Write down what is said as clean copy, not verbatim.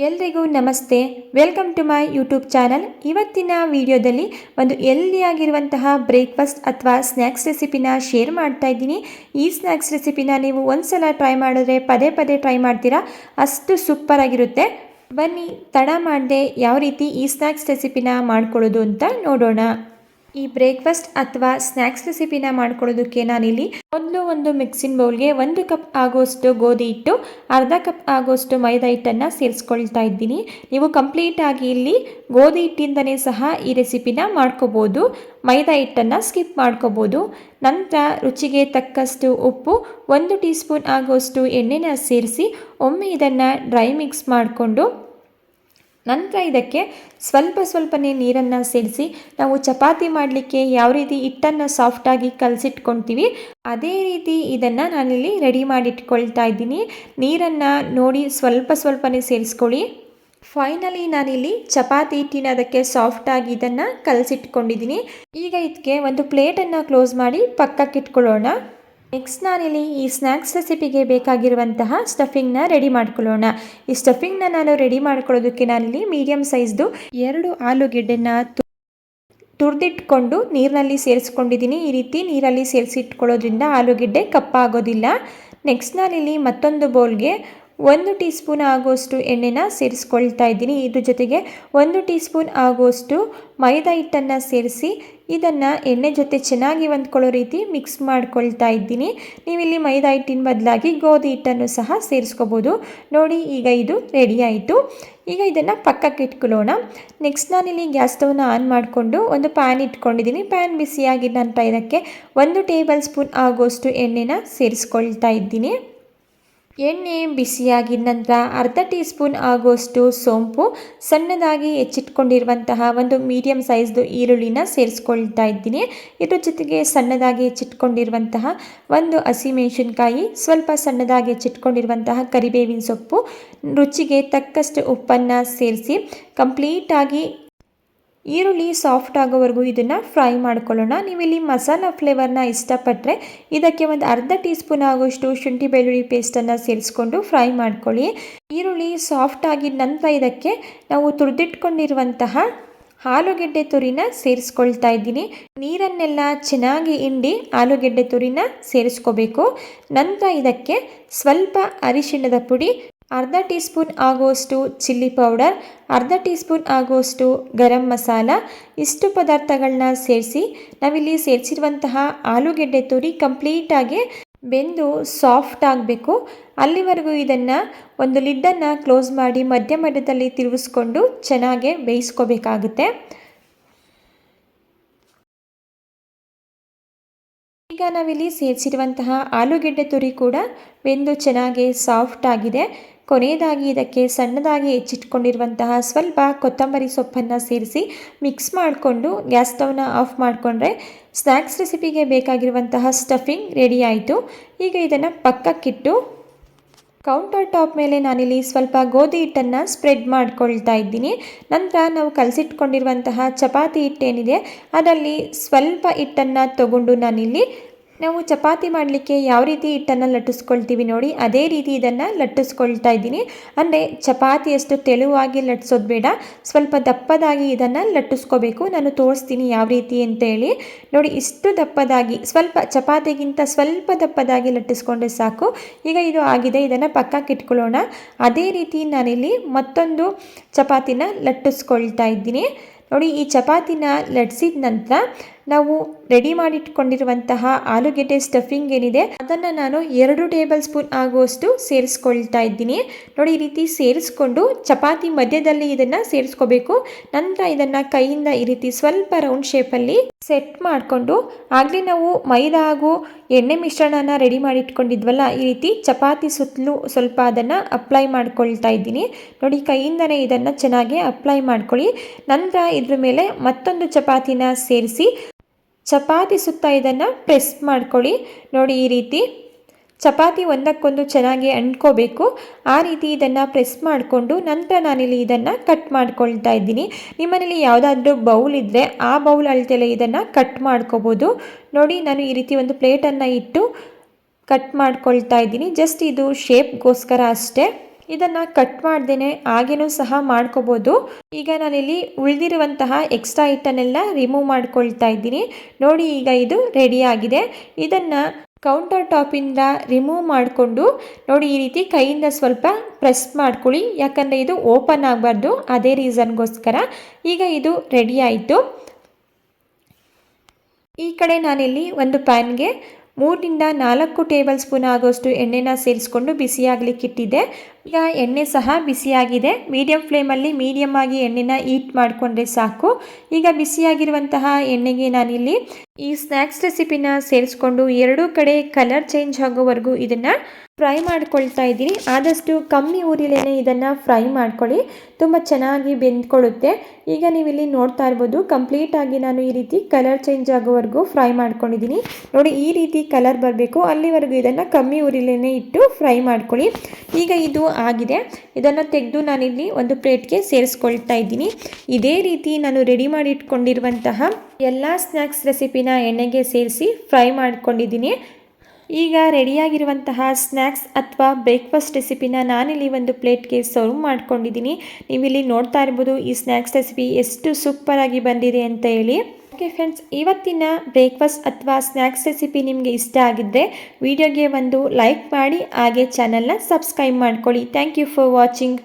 ಎಲ್ರಿಗೂ ನಮಸ್ತೆ, welcome to my YouTube channel. ಇವತ್ತಿನ ವಿಡಿಯೋದಲ್ಲಿ ಒಂದು ಹೆಲ್ದಿಯಾಗಿರುವಂತಹ ಬ್ರೇಕ್ಫಾಸ್ಟ್ ಅಥವಾ ಸ್ನ್ಯಾಕ್ಸ್ ರೆಸಿಪಿನ ಶೇರ್ ಮಾಡ್ತಾ ಇದ್ದೀನಿ. ಈ ಸ್ನ್ಯಾಕ್ಸ್ ರೆಸಿಪಿನ ನೀವು ಒಂದ್ಸಲ ಟ್ರೈ ಮಾಡಿದ್ರೆ ಪದೇ ಪದೇ ಟ್ರೈ ಮಾಡ್ತೀರಾ, ಅಷ್ಟು ಸೂಪರ್ ಆಗಿರುತ್ತೆ. ಬನ್ನಿ ತಡ ಮಾಡದೆ ಯಾವ ರೀತಿ ಈ ಸ್ನ್ಯಾಕ್ಸ್ ರೆಸಿಪಿನ ಮಾಡ್ಕೊಳ್ಳೋದು ಅಂತ ನೋಡೋಣ. ಈ ಬ್ರೇಕ್ಫಾಸ್ಟ್ ಅಥವಾ ಸ್ನ್ಯಾಕ್ಸ್ ರೆಸಿಪಿನ ಮಾಡ್ಕೊಳ್ಳೋದಕ್ಕೆ ನಾನಿಲ್ಲಿ ಒಂದು ಮಿಕ್ಸಿಂಗ್ ಬೌಲ್ಗೆ 1 ಕಪ್ ಆಗೋಷ್ಟು ಗೋಧಿ ಹಿಟ್ಟು, ಅರ್ಧ ಕಪ್ ಆಗೋಷ್ಟು ಮೈದಾ ಹಿಟ್ಟನ್ನು ಸೇರಿಸ್ಕೊಳ್ತಾ ಇದ್ದೀನಿ. ನೀವು ಕಂಪ್ಲೀಟ್ ಆಗಿ ಇಲ್ಲಿ ಗೋಧಿ ಹಿಟ್ಟಿಂದನೇ ಸಹ ಈ ರೆಸಿಪಿನ ಮಾಡ್ಕೋಬೋದು, ಮೈದಾ ಹಿಟ್ಟನ್ನು ಸ್ಕಿಪ್ ಮಾಡ್ಕೋಬೋದು. ನಂತರ ರುಚಿಗೆ ತಕ್ಕಷ್ಟು ಉಪ್ಪು, 1 ಟೀ ಸ್ಪೂನ್ ಆಗೋಷ್ಟು ಎಣ್ಣೆನ ಸೇರಿಸಿ ಒಮ್ಮೆ ಇದನ್ನು ಡ್ರೈ ಮಿಕ್ಸ್ ಮಾಡಿಕೊಂಡು ನಂತರ ಇದಕ್ಕೆ ಸ್ವಲ್ಪನೇ ನೀರನ್ನು ಸೇರಿಸಿ ನಾವು ಚಪಾತಿ ಮಾಡಲಿಕ್ಕೆ ಯಾವ ರೀತಿ ಹಿಟ್ಟನ್ನು ಸಾಫ್ಟಾಗಿ ಕಲಸಿಟ್ಕೊಳ್ತೀವಿ ಅದೇ ರೀತಿ ಇದನ್ನು ನಾನಿಲ್ಲಿ ರೆಡಿ ಮಾಡಿಟ್ಕೊಳ್ತಾ ಇದ್ದೀನಿ. ನೀರನ್ನು ನೋಡಿ ಸ್ವಲ್ಪನೇ ಸೇರಿಸ್ಕೊಳ್ಳಿ. ಫೈನಲಿ ನಾನಿಲ್ಲಿ ಚಪಾತಿ ಹಿಟ್ಟಿನ ಅದಕ್ಕೆ ಸಾಫ್ಟಾಗಿ ಇದನ್ನು ಕಲಸಿಟ್ಕೊಂಡಿದ್ದೀನಿ. ಈಗ ಇದಕ್ಕೆ ಒಂದು ಪ್ಲೇಟನ್ನು ಕ್ಲೋಸ್ ಮಾಡಿ ಪಕ್ಕಕ್ಕೆ ಇಟ್ಕೊಳ್ಳೋಣ. ನೆಕ್ಸ್ಟ್ ನಾನಿಲ್ಲಿ ಈ ಸ್ನ್ಯಾಕ್ಸ್ ರೆಸಿಪಿಗೆ ಬೇಕಾಗಿರುವಂತಹ ಸ್ಟಫಿಂಗ್ನ ರೆಡಿ ಮಾಡ್ಕೊಳ್ಳೋಣ. ಈ ಸ್ಟಫಿಂಗ್ನ ನಾನು ರೆಡಿ ಮಾಡ್ಕೊಳ್ಳೋದಕ್ಕೆ ನಾನಿಲ್ಲಿ ಮೀಡಿಯಮ್ ಸೈಜ್ದು 2 ಆಲೂಗೆಡ್ಡೆನ ತುರಿದಿಟ್ಕೊಂಡು ನೀರಿನಲ್ಲಿ ಸೇರಿಸ್ಕೊಂಡಿದ್ದೀನಿ. ಈ ರೀತಿ ನೀರಲ್ಲಿ ಸೇರಿಸಿಟ್ಕೊಳ್ಳೋದ್ರಿಂದ ಆಲೂಗೆಡ್ಡೆ ಕಪ್ಪಾಗೋದಿಲ್ಲ. ನೆಕ್ಸ್ಟ್ ನಾನಿಲ್ಲಿ ಮತ್ತೊಂದು ಬೌಲ್ಗೆ 1 ಟೀ ಸ್ಪೂನ್ ಆಗೋಷ್ಟು ಎಣ್ಣೆನ ಸೇರಿಸ್ಕೊಳ್ತಾ ಇದ್ದೀನಿ. ಇದ್ರ ಜೊತೆಗೆ 1 ಟೀ ಸ್ಪೂನ್ ಆಗೋಷ್ಟು ಮೈದಾ ಹಿಟ್ಟನ್ನು ಸೇರಿಸಿ ಇದನ್ನು ಎಣ್ಣೆ ಜೊತೆ ಚೆನ್ನಾಗಿ ಹೊಂದ್ಕೊಳ್ಳೋ ರೀತಿ ಮಿಕ್ಸ್ ಮಾಡ್ಕೊಳ್ತಾ ಇದ್ದೀನಿ. ನೀವಿಲ್ಲಿ ಮೈದಾ ಹಿಟ್ಟಿನ ಬದಲಾಗಿ ಗೋಧಿ ಹಿಟ್ಟನ್ನು ಸಹ ಸೇರಿಸ್ಕೋಬೋದು. ನೋಡಿ ಈಗ ಇದು ರೆಡಿ ಆಯಿತು. ಈಗ ಇದನ್ನು ಪಕ್ಕಕ್ಕೆ ಇಟ್ಕೊಳ್ಳೋಣ. ನೆಕ್ಸ್ಟ್ ನಾನಿಲ್ಲಿ ಗ್ಯಾಸ್ ಸ್ಟವ್ನ ಆನ್ ಮಾಡಿಕೊಂಡು ಒಂದು ಪ್ಯಾನ್ ಇಟ್ಕೊಂಡಿದ್ದೀನಿ. ಪ್ಯಾನ್ ಬಿಸಿಯಾಗಿದ್ದ ನಂತರ ಇದಕ್ಕೆ 1 ಟೇಬಲ್ ಸ್ಪೂನ್ ಆಗೋಷ್ಟು ಎಣ್ಣೆನ ಸೇರಿಸ್ಕೊಳ್ತಾ ಇದ್ದೀನಿ. ಎಣ್ಣೆ ಬಿಸಿಯಾಗಿದ ನಂತರ ಅರ್ಧ ಟೀ ಸ್ಪೂನ್ ಆಗೋಷ್ಟು ಸೋಂಪು, ಸಣ್ಣದಾಗಿ ಹೆಚ್ಚಿಟ್ಕೊಂಡಿರುವಂತಹ ಒಂದು ಮೀಡಿಯಮ್ ಸೈಜ್ದು ಈರುಳ್ಳಿನ ಸೇರಿಸ್ಕೊಳ್ತಾ ಇದ್ದೀನಿ. ಇದ್ರ ಜೊತೆಗೆ ಸಣ್ಣದಾಗಿ ಹೆಚ್ಚಿಟ್ಕೊಂಡಿರುವಂತಹ ಒಂದು ಹಸಿಮೆಣಸಿನ್ಕಾಯಿ, ಸ್ವಲ್ಪ ಸಣ್ಣದಾಗಿ ಹೆಚ್ಚಿಟ್ಕೊಂಡಿರುವಂತಹ ಕರಿಬೇವಿನ ಸೊಪ್ಪು, ರುಚಿಗೆ ತಕ್ಕಷ್ಟು ಉಪ್ಪನ್ನು ಸೇರಿಸಿ ಕಂಪ್ಲೀಟಾಗಿ ಈರುಳ್ಳಿ ಸಾಫ್ಟ್ ಆಗೋವರೆಗೂ ಇದನ್ನು ಫ್ರೈ ಮಾಡ್ಕೊಳ್ಳೋಣ. ನೀವಿಲ್ಲಿ ಮಸಾಲ ಫ್ಲೇವರ್ನ ಇಷ್ಟಪಟ್ಟರೆ ಇದಕ್ಕೆ ಒಂದು ಅರ್ಧ ಟೀ ಸ್ಪೂನ್ ಆಗೋಷ್ಟು ಶುಂಠಿ ಬೆಳ್ಳುಳ್ಳಿ ಪೇಸ್ಟನ್ನು ಸೇರಿಸ್ಕೊಂಡು ಫ್ರೈ ಮಾಡ್ಕೊಳ್ಳಿ. ಈರುಳ್ಳಿ ಸಾಫ್ಟ್ ಆಗಿದ ನಂತರ ಇದಕ್ಕೆ ನಾವು ತುರಿದಿಟ್ಕೊಂಡಿರುವಂತಹ ಆಲೂಗೆಡ್ಡೆ ತುರಿನ ಸೇರಿಸ್ಕೊಳ್ತಾ ಇದ್ದೀನಿ. ನೀರನ್ನೆಲ್ಲ ಚೆನ್ನಾಗಿ ಹಿಂಡಿ ಆಲೂಗೆಡ್ಡೆ ತುರಿನ ಸೇರಿಸ್ಕೋಬೇಕು. ನಂತರ ಇದಕ್ಕೆ ಸ್ವಲ್ಪ ಅರಿಶಿಣದ ಪುಡಿ, ಅರ್ಧ ಟೀ ಸ್ಪೂನ್ ಆಗೋಷ್ಟು ಚಿಲ್ಲಿ ಪೌಡರ್, ಅರ್ಧ ಟೀ ಸ್ಪೂನ್ ಆಗೋಷ್ಟು ಗರಂ ಮಸಾಲ, ಇಷ್ಟು ಪದಾರ್ಥಗಳನ್ನ ಸೇರಿಸಿ ನಾವಿಲ್ಲಿ ಸೇರಿಸಿರುವಂತಹ ಆಲೂಗೆಡ್ಡೆ ತುರಿ ಕಂಪ್ಲೀಟಾಗಿ ಬೆಂದು ಸಾಫ್ಟ್ ಆಗಬೇಕು. ಅಲ್ಲಿವರೆಗೂ ಇದನ್ನು ಒಂದು ಲಿಡ್ಡನ್ನು ಕ್ಲೋಸ್ ಮಾಡಿ ಮಧ್ಯದಲ್ಲಿ ತಿರುಗಿಸ್ಕೊಂಡು ಚೆನ್ನಾಗಿ ಬೇಯಿಸ್ಕೋಬೇಕಾಗುತ್ತೆ. ಈಗ ನಾವಿಲ್ಲಿ ಸೇರಿಸಿರುವಂತಹ ಆಲೂಗೆಡ್ಡೆ ತುರಿ ಕೂಡ ಬೆಂದು ಚೆನ್ನಾಗಿ ಸಾಫ್ಟ್ ಆಗಿದೆ. ಕೊನೆಯದಾಗಿ ಇದಕ್ಕೆ ಸಣ್ಣದಾಗಿ ಹೆಚ್ಚಿಟ್ಕೊಂಡಿರುವಂತಹ ಸ್ವಲ್ಪ ಕೊತ್ತಂಬರಿ ಸೊಪ್ಪನ್ನು ಸೇರಿಸಿ ಮಿಕ್ಸ್ ಮಾಡಿಕೊಂಡು ಗ್ಯಾಸ್ ಸ್ಟವ್ನ ಆಫ್ ಮಾಡಿಕೊಂಡ್ರೆ ಸ್ನ್ಯಾಕ್ಸ್ ರೆಸಿಪಿಗೆ ಬೇಕಾಗಿರುವಂತಹ ಸ್ಟಫಿಂಗ್ ರೆಡಿ ಆಯಿತು. ಈಗ ಇದನ್ನು ಪಕ್ಕಕ್ಕಿಟ್ಟು ಕೌಂಟರ್ ಟಾಪ್ ಮೇಲೆ ನಾನಿಲ್ಲಿ ಸ್ವಲ್ಪ ಗೋಧಿ ಹಿಟ್ಟನ್ನು ಸ್ಪ್ರೆಡ್ ಮಾಡ್ಕೊಳ್ತಾ ಇದ್ದೀನಿ. ನಂತರ ನಾವು ಕಲಸಿಟ್ಕೊಂಡಿರುವಂತಹ ಚಪಾತಿ ಹಿಟ್ಟೇನಿದೆ ಅದರಲ್ಲಿ ಸ್ವಲ್ಪ ಹಿಟ್ಟನ್ನು ತಗೊಂಡು ನಾನಿಲ್ಲಿ ನಾವು ಚಪಾತಿ ಮಾಡಲಿಕ್ಕೆ ಯಾವ ರೀತಿ ಹಿಟ್ಟನ್ನು ಲಟ್ಟಿಸ್ಕೊಳ್ತೀವಿ ನೋಡಿ ಅದೇ ರೀತಿ ಇದನ್ನು ಲಟ್ಟಿಸ್ಕೊಳ್ತಾ ಇದ್ದೀನಿ. ಅಂದರೆ ಚಪಾತಿಯಷ್ಟು ತೆಳುವಾಗಿ ಲಟ್ಟಿಸೋದು ಬೇಡ, ಸ್ವಲ್ಪ ದಪ್ಪದಾಗಿ ಇದನ್ನು ಲಟ್ಟಿಸ್ಕೋಬೇಕು. ನಾನು ತೋರಿಸ್ತೀನಿ ಯಾವ ರೀತಿ ಅಂತೇಳಿ. ನೋಡಿ ಇಷ್ಟು ದಪ್ಪದಾಗಿ, ಸ್ವಲ್ಪ ಚಪಾತಿಗಿಂತ ಸ್ವಲ್ಪ ದಪ್ಪದಾಗಿ ಲಟ್ಟಿಸ್ಕೊಂಡ್ರೆ ಸಾಕು. ಈಗ ಇದು ಆಗಿದೆ, ಇದನ್ನು ಪಕ್ಕಕ್ಕೆ ಇಟ್ಕೊಳ್ಳೋಣ. ಅದೇ ರೀತಿ ನಾನಿಲ್ಲಿ ಮತ್ತೊಂದು ಚಪಾತಿನ ಲಟ್ಟಿಸ್ಕೊಳ್ತಾ ಇದ್ದೀನಿ. ನೋಡಿ ಈ ಚಪಾತಿನ ಲಟ್ಟಿಸಿದ ನಂತರ ನಾವು ರೆಡಿ ಮಾಡಿಟ್ಕೊಂಡಿರುವಂತಹ ಆಲೂಗೆಡ್ಡೆ ಸ್ಟಫಿಂಗ್ ಏನಿದೆ ಅದನ್ನು ನಾನು 2 ಟೇಬಲ್ ಸ್ಪೂನ್ ಆಗುವಷ್ಟು ಸೇರಿಸ್ಕೊಳ್ತಾ ಇದ್ದೀನಿ. ನೋಡಿ ಈ ರೀತಿ ಸೇರಿಸ್ಕೊಂಡು ಚಪಾತಿ ಮಧ್ಯದಲ್ಲಿ ಇದನ್ನು ಸೇರಿಸ್ಕೋಬೇಕು. ನಂತರ ಇದನ್ನು ಕೈಯಿಂದ ಈ ರೀತಿ ಸ್ವಲ್ಪ ರೌಂಡ್ ಶೇಪಲ್ಲಿ ಸೆಟ್ ಮಾಡಿಕೊಂಡು ಆಗಲೇ ನಾವು ಮೈದಾ ಹಾಗೂ ಎಣ್ಣೆ ಮಿಶ್ರಣನ ರೆಡಿ ಮಾಡಿಟ್ಕೊಂಡಿದ್ವಲ್ಲ, ಈ ರೀತಿ ಚಪಾತಿ ಸುತ್ತಲೂ ಸ್ವಲ್ಪ ಅದನ್ನು ಅಪ್ಲೈ ಮಾಡ್ಕೊಳ್ತಾ ಇದ್ದೀನಿ. ನೋಡಿ ಕೈಯಿಂದನೇ ಇದನ್ನು ಚೆನ್ನಾಗಿ ಅಪ್ಲೈ ಮಾಡ್ಕೊಳ್ಳಿ. ನಂತರ ಇದ್ರ ಮೇಲೆ ಮತ್ತೊಂದು ಚಪಾತಿನ ಸೇರಿಸಿ ಚಪಾತಿ ಸುತ್ತ ಇದನ್ನು ಪ್ರೆಸ್ ಮಾಡ್ಕೊಳ್ಳಿ. ನೋಡಿ ಈ ರೀತಿ ಚಪಾತಿ ಒಂದಕ್ಕೊಂದು ಚೆನ್ನಾಗಿ ಅಂಟ್ಕೋಬೇಕು. ಆ ರೀತಿ ಇದನ್ನು ಪ್ರೆಸ್ ಮಾಡಿಕೊಂಡು ನಂತರ ನಾನಿಲ್ಲಿ ಇದನ್ನು ಕಟ್ ಮಾಡ್ಕೊಳ್ತಾ ಇದ್ದೀನಿ. ನಿಮ್ಮನೇಲಿ ಯಾವುದಾದ್ರೂ ಬೌಲ್ ಇದ್ದರೆ ಆ ಬೌಲ್ ಅಳತೆಲೆ ಇದನ್ನು ಕಟ್ ಮಾಡ್ಕೋಬೋದು. ನೋಡಿ ನಾನು ಈ ರೀತಿ ಒಂದು ಪ್ಲೇಟನ್ನು ಇಟ್ಟು ಕಟ್ ಮಾಡ್ಕೊಳ್ತಾ ಇದ್ದೀನಿ. ಜಸ್ಟ್ ಇದು ಶೇಪ್ಗೋಸ್ಕರ ಅಷ್ಟೇ. ಇದನ್ನು ಕಟ್ ಮಾಡ್ದೇನೆ ಹಾಗೇನೂ ಸಹ ಮಾಡ್ಕೋಬೋದು. ಈಗ ನಾನಿಲ್ಲಿ ಉಳಿದಿರುವಂತಹ ಎಕ್ಸ್ಟ್ರಾ ಹಿಟ್ಟನ್ನೆಲ್ಲ ರಿಮೂವ್ ಮಾಡ್ಕೊಳ್ತಾ ಇದ್ದೀನಿ. ನೋಡಿ ಈಗ ಇದು ರೆಡಿ ಆಗಿದೆ. ಇದನ್ನು ಕೌಂಟರ್ ಟಾಪಿಂದ ರಿಮೂವ್ ಮಾಡಿಕೊಂಡು ನೋಡಿ ಈ ರೀತಿ ಕೈಯಿಂದ ಸ್ವಲ್ಪ ಪ್ರೆಸ್ ಮಾಡ್ಕೊಳ್ಳಿ, ಯಾಕಂದರೆ ಇದು ಓಪನ್ ಆಗಬಾರ್ದು, ಅದೇ ರೀಸನ್ಗೋಸ್ಕರ. ಈಗ ಇದು ರೆಡಿ ಆಯಿತು. ಈ ಕಡೆ ನಾನಿಲ್ಲಿ ಒಂದು ಪ್ಯಾನ್ಗೆ 3-4 ಟೇಬಲ್ ಸ್ಪೂನ್ ಆಗೋಷ್ಟು ಎಣ್ಣೆನ ಸೇರಿಸ್ಕೊಂಡು ಬಿಸಿಯಾಗಲಿಕ್ಕೆ ಇಟ್ಟಿದ್ದೆ. ಈಗ ಎಣ್ಣೆ ಸಹ ಬಿಸಿಯಾಗಿದೆ. ಮೀಡಿಯಂ ಫ್ಲೇಮಲ್ಲಿ ಮೀಡಿಯಮ್ ಆಗಿ ಎಣ್ಣೆನ ಹೀಟ್ ಮಾಡಿಕೊಂಡ್ರೆ ಸಾಕು. ಈಗ ಬಿಸಿಯಾಗಿರುವಂತಹ ಎಣ್ಣೆಗೆ ನಾನಿಲ್ಲಿ ಈ ಸ್ನ್ಯಾಕ್ಸ್ ರೆಸಿಪಿನ ಸೇರಿಸ್ಕೊಂಡು ಎರಡೂ ಕಡೆ ಕಲರ್ ಚೇಂಜ್ ಆಗೋವರೆಗೂ ಇದನ್ನು ಫ್ರೈ ಮಾಡ್ಕೊಳ್ತಾ ಇದ್ದೀನಿ. ಆದಷ್ಟು ಕಮ್ಮಿ ಊರಿಲೇನೆ ಇದನ್ನು ಫ್ರೈ ಮಾಡ್ಕೊಳ್ಳಿ, ತುಂಬ ಚೆನ್ನಾಗಿ ಬೆಂದ್ಕೊಳ್ಳುತ್ತೆ. ಈಗ ನೀವಿಲ್ಲಿ ನೋಡ್ತಾ ಇರ್ಬೋದು, ಕಂಪ್ಲೀಟಾಗಿ ನಾನು ಈ ರೀತಿ ಕಲರ್ ಚೇಂಜ್ ಆಗೋವರೆಗೂ ಫ್ರೈ ಮಾಡ್ಕೊಂಡಿದ್ದೀನಿ. ನೋಡಿ ಈ ರೀತಿ ಕಲರ್ ಬರಬೇಕು, ಅಲ್ಲಿವರೆಗೂ ಇದನ್ನು ಕಮ್ಮಿ ಊರಿಲೇನೆ ಇಟ್ಟು ಫ್ರೈ ಮಾಡ್ಕೊಳ್ಳಿ. ಈಗ ಇದು ಆಗಿದೆ. ಇದನ್ನು ತೆಗೆದು ನಾನಿಲ್ಲಿ ಒಂದು ಪ್ಲೇಟ್ಗೆ ಸೇರಿಸ್ಕೊಳ್ತಾ ಇದ್ದೀನಿ. ಇದೇ ರೀತಿ ನಾನು ರೆಡಿ ಮಾಡಿ ಇಟ್ಕೊಂಡಿರುವಂತಹ ಎಲ್ಲ ಸ್ನ್ಯಾಕ್ಸ್ ರೆಸಿಪಿನ ಎಣ್ಣೆಗೆ ಸೇರಿಸಿ ಫ್ರೈ ಮಾಡ್ಕೊಂಡಿದ್ದೀನಿ. ಈಗ ರೆಡಿಯಾಗಿರುವಂತಹ ಸ್ನ್ಯಾಕ್ಸ್ ಅಥವಾ ಬ್ರೇಕ್ಫಾಸ್ಟ್ ರೆಸಿಪಿನ ನಾನಿಲ್ಲಿ ಒಂದು ಪ್ಲೇಟ್ಗೆ ಸರ್ವ್ ಮಾಡ್ಕೊಂಡಿದ್ದೀನಿ. ನೀವಿಲ್ಲಿ ನೋಡ್ತಾ ಇರ್ಬೋದು ಈ ಸ್ನ್ಯಾಕ್ಸ್ ರೆಸಿಪಿ ಎಷ್ಟು ಸೂಪರಾಗಿ ಬಂದಿದೆ ಅಂತ ಹೇಳಿ. ಓಕೆ ಫ್ರೆಂಡ್ಸ್, ಇವತ್ತಿನ ಬ್ರೇಕ್ಫಾಸ್ಟ್ ಅಥವಾ ಸ್ನ್ಯಾಕ್ಸ್ ರೆಸಿಪಿ ನಿಮಗೆ ಇಷ್ಟ ಆಗಿದ್ದರೆ ವಿಡಿಯೋಗೆ ಒಂದು ಲೈಕ್ ಮಾಡಿ, ಹಾಗೆ ಚಾನಲ್ನ ಸಬ್ಸ್ಕ್ರೈಬ್ ಮಾಡ್ಕೊಳ್ಳಿ. Thank you for watching.